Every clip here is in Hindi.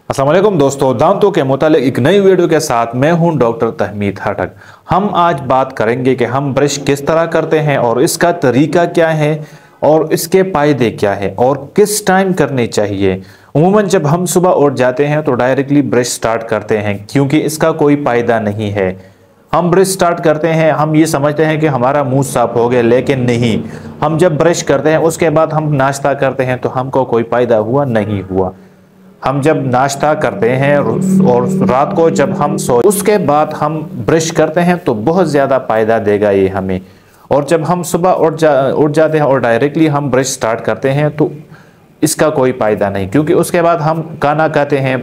अस्सलाम वालेकुम दोस्तों, दांतों के मुतालिक एक नई वीडियो के साथ मैं हूं डॉक्टर तहमीद हटक। हम आज बात करेंगे कि हम ब्रश किस तरह करते हैं और इसका तरीका क्या है और इसके फायदे क्या है और किस टाइम करने चाहिए। उमूमन जब हम सुबह उठ जाते हैं तो डायरेक्टली ब्रश स्टार्ट करते हैं क्योंकि इसका कोई फायदा नहीं है। हम ब्रश स्टार्ट करते हैं, हम ये समझते हैं कि हमारा मुंह साफ हो गया, लेकिन नहीं। हम जब ब्रश करते हैं उसके बाद हम नाश्ता करते हैं तो हमको कोई फायदा हुआ नहीं हुआ। हम जब नाश्ता करते हैं और रात को जब हम सो उसके बाद हम ब्रश करते हैं तो बहुत ज़्यादा फ़ायदा देगा ये हमें। और जब हम सुबह उठ जाते हैं और डायरेक्टली हम ब्रश स्टार्ट करते हैं तो इसका कोई फ़ायदा नहीं, क्योंकि उसके बाद हम खाना खाते हैं,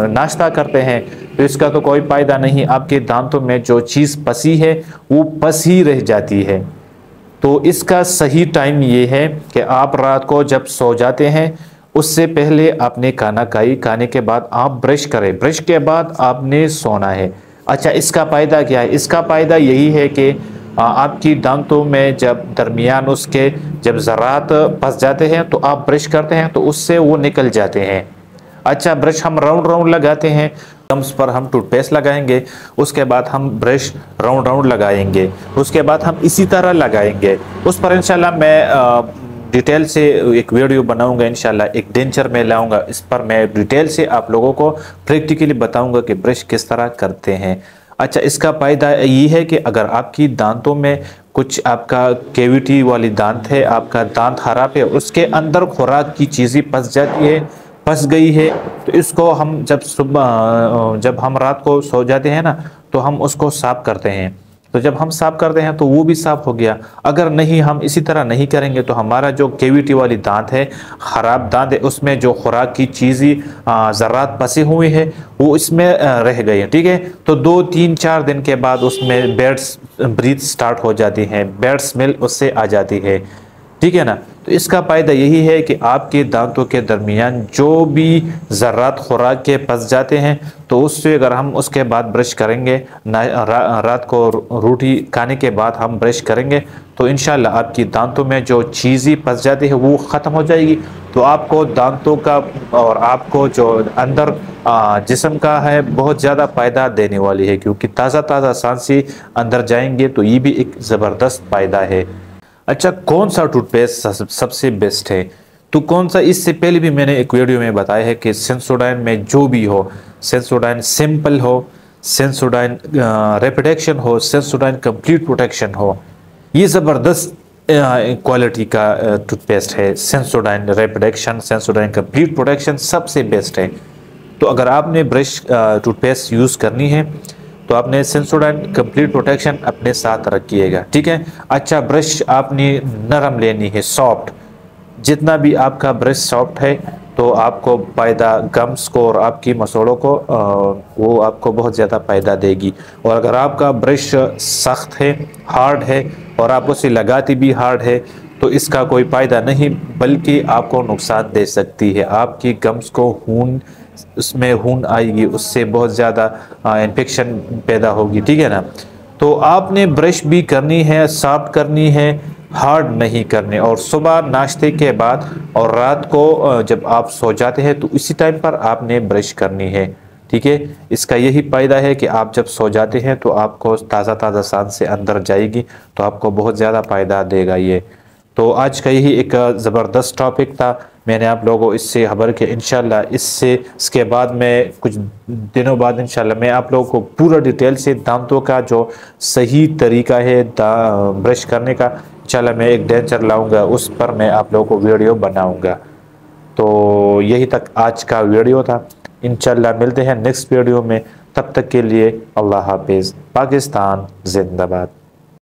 नाश्ता करते हैं, तो इसका तो कोई फ़ायदा नहीं। आपके दांतों में जो चीज़ फंसी है वो फंसी रह जाती है। तो इसका सही टाइम ये है कि आप रात को जब सो जाते हैं उससे पहले आपने खाना खाई, खाने के बाद आप ब्रश करें, ब्रश के बाद आपने सोना है। अच्छा, इसका फ़ायदा क्या है? इसका फ़ायदा यही है कि आपकी दांतों में जब दरमियान उसके जब ज़रात फंस जाते हैं तो आप ब्रश करते हैं तो उससे वो निकल जाते हैं। अच्छा, ब्रश हम राउंड राउंड लगाते हैं, गम्स पर हम टूथपेस्ट लगाएंगे, उसके बाद हम ब्रश राउंड राउंड लगाएंगे, उसके बाद हम इसी तरह लगाएंगे। उस पर इंशाल्लाह मैं डिटेल से एक वीडियो बनाऊंगा, इंशाल्लाह एक डेंचर में लाऊंगा, इस पर मैं डिटेल से आप लोगों को प्रैक्टिकली बताऊंगा कि ब्रश किस तरह करते हैं। अच्छा, इसका फ़ायदा ये है कि अगर आपकी दांतों में कुछ आपका कैविटी वाली दांत है, आपका दांत खराब है, उसके अंदर खुराक की चीज़ें फंस जाती है, फंस गई है, तो इसको हम जब हम रात को सो जाते हैं ना तो हम उसको साफ करते हैं। तो जब हम साफ करते हैं तो वो भी साफ हो गया। अगर नहीं, हम इसी तरह नहीं करेंगे तो हमारा जो कैविटी वाली दांत है, खराब दांत है, उसमें जो खुराक की चीज़ें ज़रात फंसे हुए हैं वो इसमें रह गई है। ठीक है, तो 2-3-4 दिन के बाद उसमें बैड ब्रीथ स्टार्ट हो जाती है, बैड स्मेल उससे आ जाती है। ठीक है ना। तो इसका फ़ायदा यही है कि आपके दांतों के दरमियान जो भी ज़रात खुराक के फंस जाते हैं तो उससे अगर हम उसके बाद ब्रश करेंगे, रात को रोटी खाने के बाद हम ब्रश करेंगे तो इंशाल्लाह आपकी दांतों में जो चीज़ें फंस जाती है वो ख़त्म हो जाएगी। तो आपको दांतों का और आपको जो अंदर जिस्म का है बहुत ज़्यादा फ़ायदा देने वाली है, क्योंकि ताज़ा ताज़ा सांसें अंदर जाएंगे तो ये भी एक ज़बरदस्त फ़ायदा है। अच्छा, कौन सा टूथपेस्ट सबसे बेस्ट है? तो कौन सा, इससे पहले भी मैंने एक वीडियो में बताया है कि सेंसोडाइन में जो भी हो, सेंसोडाइन सिंपल हो, सेंसोडाइन रेपिडेक्शन हो, सेंसोडाइन कंप्लीट प्रोटेक्शन हो, ये ज़बरदस्त क्वालिटी का टूथपेस्ट है। सेंसोडाइन रेपिडेक्शन, सेंसोडाइन कंप्लीट प्रोटेक्शन सबसे बेस्ट है। तो अगर आपने ब्रश टूथपेस्ट यूज़ करनी है तो आपने सेंसोडाइन कंप्लीट प्रोटेक्शन अपने साथ रखिएगा। ठीक है। अच्छा, ब्रश आपने नरम लेनी है, सॉफ्ट। जितना भी आपका ब्रश सॉफ्ट है तो आपको फ़ायदा गम्स को और आपकी मसोड़ों को वो आपको बहुत ज़्यादा फ़ायदा देगी। और अगर आपका ब्रश सख्त है, हार्ड है और आप उसे लगाती भी हार्ड है तो इसका कोई फ़ायदा नहीं, बल्कि आपको नुकसान दे सकती है। आपकी गम्स को उसमें खून आएगी, उससे बहुत ज़्यादा इन्फेक्शन पैदा होगी। ठीक है ना। तो आपने ब्रश भी करनी है, सॉफ्ट करनी है, हार्ड नहीं करने। और सुबह नाश्ते के बाद और रात को जब आप सो जाते हैं तो इसी टाइम पर आपने ब्रश करनी है। ठीक है। इसका यही फ़ायदा है कि आप जब सो जाते हैं तो आपको ताज़ा ताज़ा सांस से अंदर जाएगी तो आपको बहुत ज़्यादा फ़ायदा देगा ये। तो आज का यही एक ज़बरदस्त टॉपिक था, मैंने आप लोगों को इससे खबर के इंशाल्लाह इसके बाद में कुछ दिनों बाद इंशाल्लाह मैं आप लोगों को पूरा डिटेल से दांतों का जो सही तरीका है ब्रश करने का इंशाल्लाह मैं एक डेंचर लाऊंगा, उस पर मैं आप लोगों को वीडियो बनाऊंगा। तो यही तक आज का वीडियो था, इंशाल्लाह मिलते हैं नेक्स्ट वीडियो में। तब तक के लिए अल्लाह हाफिज़। पाकिस्तान जिंदाबाद।